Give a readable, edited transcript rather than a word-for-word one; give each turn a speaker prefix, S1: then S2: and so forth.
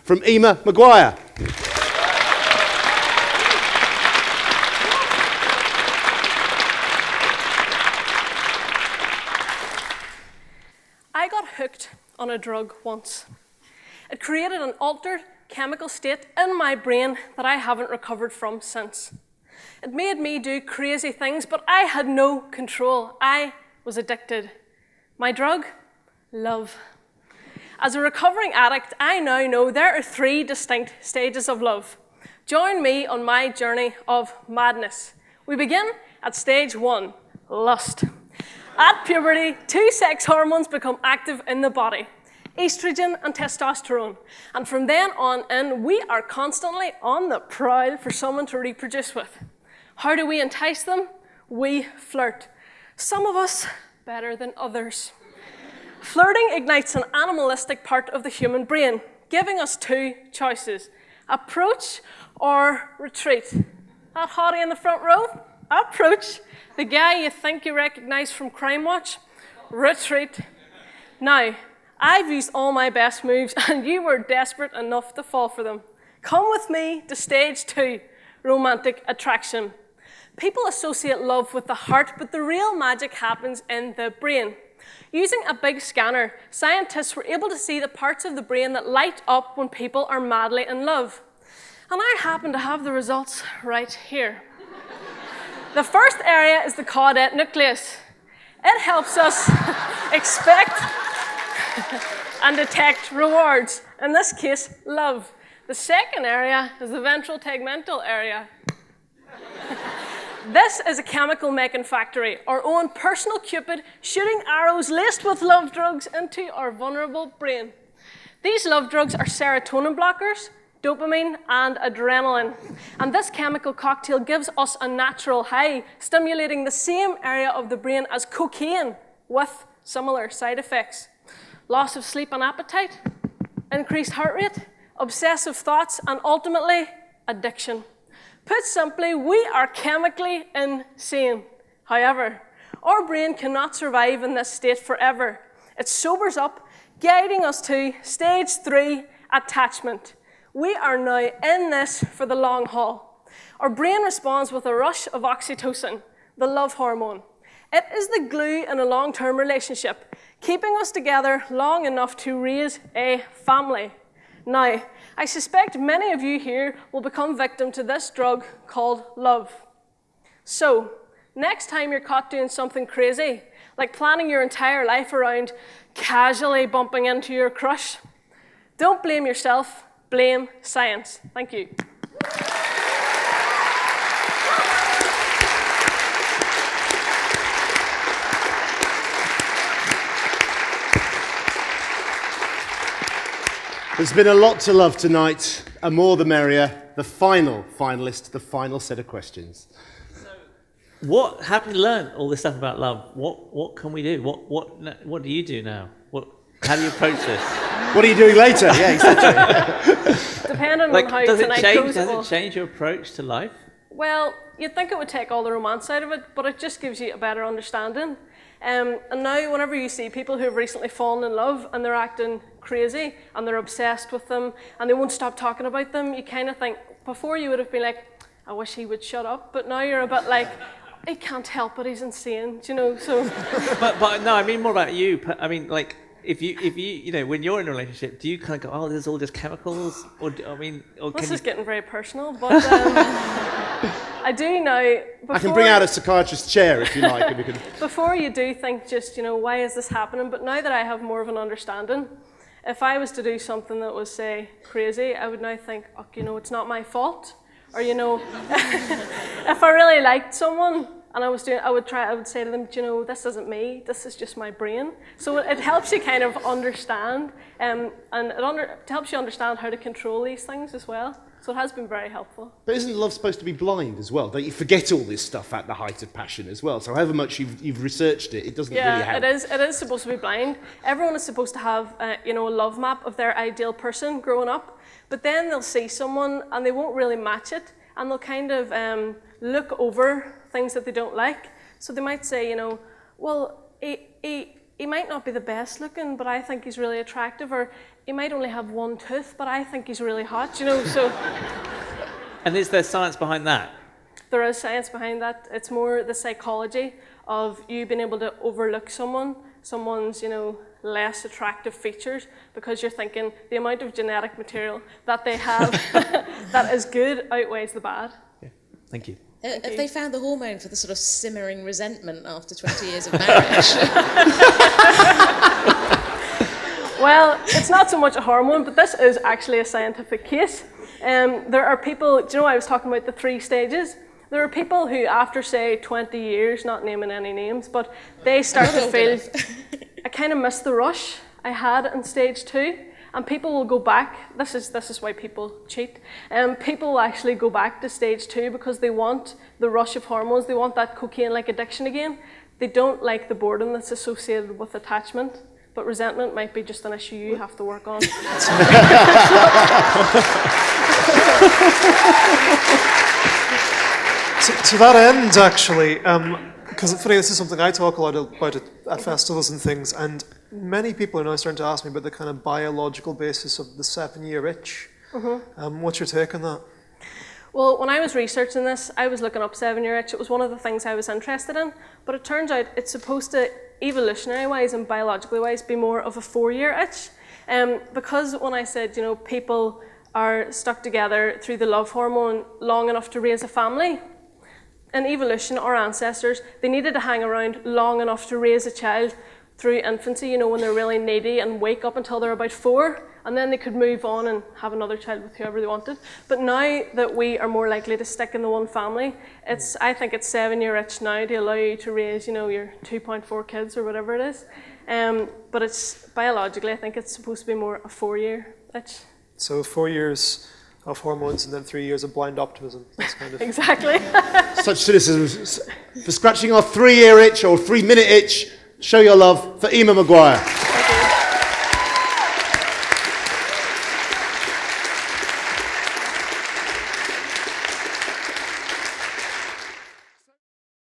S1: from Emma Maguire.
S2: I got hooked on a drug once. It created an altered chemical state in my brain that I haven't recovered from since. It made me do crazy things, but I had no control. I was addicted. My drug? Love. As a recovering addict, I now know there are 3 distinct stages of love. Join me on my journey of madness. We begin at stage 1, lust. At puberty, 2 sex hormones become active in the body, estrogen and testosterone. And from then on in, we are constantly on the prowl for someone to reproduce with. How do we entice them? We flirt. Some of us better than others. Flirting ignites an animalistic part of the human brain, giving us 2 choices, approach or retreat. That hottie in the front row? Approach. The guy you think you recognize from Crime Watch? Retreat. Now, I've used all my best moves and you were desperate enough to fall for them. Come with me to stage 2, romantic attraction. People associate love with the heart, but the real magic happens in the brain. Using a big scanner, scientists were able to see the parts of the brain that light up when people are madly in love. And I happen to have the results right here. The first area is the caudate nucleus. It helps us expect and detect rewards, in this case, love. The second area is the ventral tegmental area. This is a chemical making factory, our own personal Cupid shooting arrows laced with love drugs into our vulnerable brain. These love drugs are serotonin blockers, dopamine and adrenaline. And this chemical cocktail gives us a natural high, stimulating the same area of the brain as cocaine with similar side effects. Loss of sleep and appetite, increased heart rate, obsessive thoughts, and ultimately, addiction. Put simply, we are chemically insane. However, our brain cannot survive in this state forever. It sobers up, guiding us to stage 3, attachment. We are now in this for the long haul. Our brain responds with a rush of oxytocin, the love hormone. It is the glue in a long-term relationship, keeping us together long enough to raise a family. Now, I suspect many of you here will become victim to this drug called love. So, next time you're caught doing something crazy, like planning your entire life around casually bumping into your crush, don't blame yourself, blame science. Thank you.
S1: There's been a lot to love tonight, and more the merrier. The final finalist, the final set of questions.
S3: So, having learned all this stuff about love, what can we do? What do you do now? How do you approach this?
S1: What are you doing later? Yeah, exactly.
S2: Depending on how tonight goes.
S3: Does it change your approach to life?
S2: Well, you'd think it would take all the romance out of it, but it just gives you a better understanding. And now whenever you see people who have recently fallen in love and they're acting crazy and they're obsessed with them and they won't stop talking about them, you kind of think, before you would have been like, I wish he would shut up, but now you're a bit like, he can't help it, he's insane, you know, so.
S3: But no, I mean more about you. I mean, like, if you when you're in a relationship, do you kind of go, oh, there's all just chemicals? Or
S2: this is getting very personal, but I do now.
S1: I can bring out a psychiatrist's chair if you like. If you can.
S2: Before you do think just, why is this happening? But now that I have more of an understanding, if I was to do something that was, say, crazy, I would now think, it's not my fault. Or, if I really liked someone, and I would say to them, this isn't me, this is just my brain. So it helps you kind of understand, and it helps you understand how to control these things as well. So it has been very helpful.
S1: But isn't love supposed to be blind as well? Don't you forget all this stuff at the height of passion as well? So however much you've researched it, it doesn't really help.
S2: Yeah, it is supposed to be blind. Everyone is supposed to have a love map of their ideal person growing up, but then they'll see someone and they won't really match it, and they'll kind of look over things that they don't like. So they might say, well, he he might not be the best looking, but I think he's really attractive, or he might only have one tooth, but I think he's really hot, you know, so
S3: And is there science behind that?
S2: there is science behind that. It's more the psychology of you being able to overlook someone's, you know, less attractive features, because you're thinking the amount of genetic material that they have that is good outweighs the bad.
S3: Thank you.
S4: Have they found the hormone for the sort of simmering resentment after 20 years of marriage?
S2: Well, it's not so much a hormone, but this is actually a scientific case. There are people, do you know, I was talking about the 3 stages. There are people who, after say 20 years, not naming any names, but they start to feel, I kind of miss the rush I had in stage 2. And people will go back, this is why people cheat, people will actually go back to stage 2 because they want the rush of hormones, they want that cocaine-like addiction again. They don't like the boredom that's associated with attachment, but resentment might be just an issue you have to work on.
S5: To that end, actually, because it's funny, this is something I talk a lot about at festivals and things, and many people are now starting to ask me about the kind of biological basis of the 7-year itch. What's your take on that?
S2: Well, when I was researching this, I was looking up 7-year itch. It was one of the things I was interested in, but it turns out it's supposed to, evolutionary-wise and biologically-wise, be more of a 4-year itch. Because when I said, you know, people are stuck together through the love hormone long enough to raise a family, in evolution, our ancestors, they needed to hang around long enough to raise a child through infancy, you know, when they're really needy, and wake up until they're about 4, and then they could move on and have another child with whoever they wanted. But now that we are more likely to stick in the one family, I think it's 7-year itch now to allow you to raise, you know, your 2.4 kids or whatever it is. But it's biologically, I think it's supposed to be more a 4-year itch.
S5: So 4 years of hormones and then 3 years of blind optimism. That's kind of
S2: Exactly.
S1: Such cynicism for scratching our 3-year itch or 3-minute itch. Show your love for Emer Maguire.